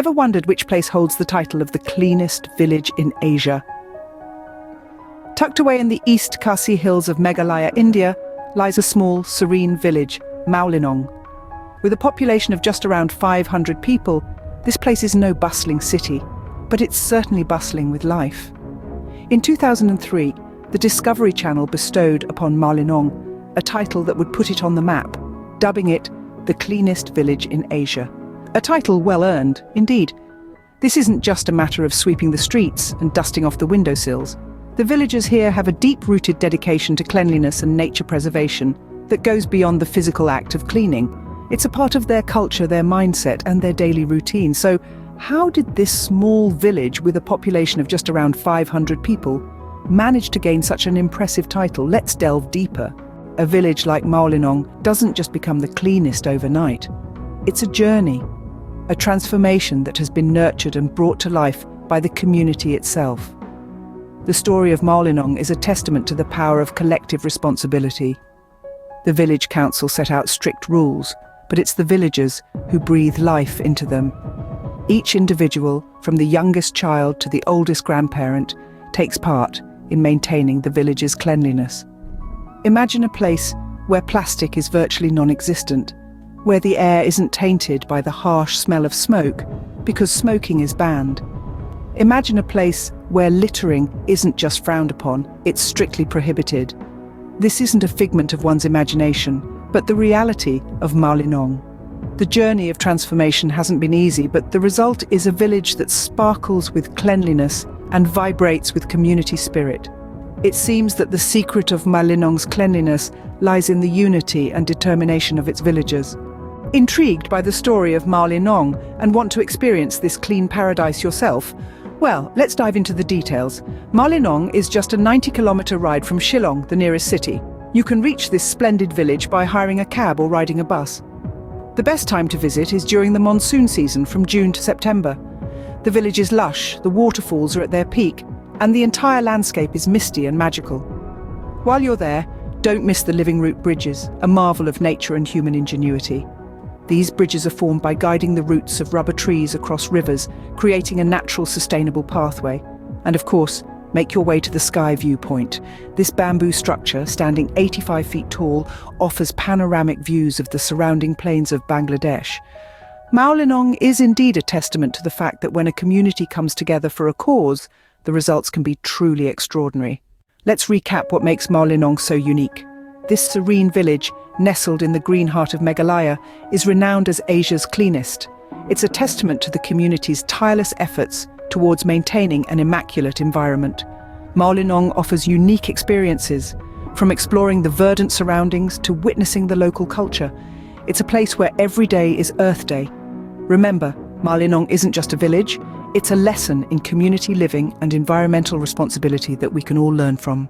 Ever wondered which place holds the title of the cleanest village in Asia? Tucked away in the East Khasi hills of Meghalaya, India, lies a small, serene village, Mawlynnong. With a population of just around 500 people, this place is no bustling city, but it's certainly bustling with life. In 2003, the Discovery Channel bestowed upon Mawlynnong a title that would put it on the map, dubbing it the cleanest village in Asia. A title well earned, indeed. This isn't just a matter of sweeping the streets and dusting off the windowsills. The villagers here have a deep-rooted dedication to cleanliness and nature preservation that goes beyond the physical act of cleaning. It's a part of their culture, their mindset, and their daily routine. So, how did this small village with a population of just around 500 people manage to gain such an impressive title? Let's delve deeper. A village like Mawlynnong doesn't just become the cleanest overnight. It's a journey, a transformation that has been nurtured and brought to life by the community itself. The story of Mawlynnong is a testament to the power of collective responsibility. The village council set out strict rules, but it's the villagers who breathe life into them. Each individual, from the youngest child to the oldest grandparent, takes part in maintaining the village's cleanliness. Imagine a place where plastic is virtually non-existent, where the air isn't tainted by the harsh smell of smoke because smoking is banned. Imagine a place where littering isn't just frowned upon, it's strictly prohibited. This isn't a figment of one's imagination, but the reality of Mawlynnong. The journey of transformation hasn't been easy, but the result is a village that sparkles with cleanliness and vibrates with community spirit. It seems that the secret of Mawlynnong's cleanliness lies in the unity and determination of its villagers. Intrigued by the story of Mawlynnong and want to experience this clean paradise yourself? Well, let's dive into the details. Mawlynnong is just a 90-kilometer ride from Shillong, the nearest city. You can reach this splendid village by hiring a cab or riding a bus. The best time to visit is during the monsoon season from June to September. The village is lush, the waterfalls are at their peak, and the entire landscape is misty and magical. While you're there, don't miss the living root bridges, a marvel of nature and human ingenuity. These bridges are formed by guiding the roots of rubber trees across rivers, creating a natural, sustainable pathway. And of course, make your way to the sky viewpoint. This bamboo structure, standing 85 feet tall, offers panoramic views of the surrounding plains of Bangladesh. Mawlynnong is indeed a testament to the fact that when a community comes together for a cause, the results can be truly extraordinary. Let's recap what makes Mawlynnong so unique. This serene village, nestled in the green heart of Meghalaya, is renowned as Asia's cleanest. It's a testament to the community's tireless efforts towards maintaining an immaculate environment. Mawlynnong offers unique experiences, from exploring the verdant surroundings to witnessing the local culture. It's a place where every day is Earth Day. Remember, Mawlynnong isn't just a village, it's a lesson in community living and environmental responsibility that we can all learn from.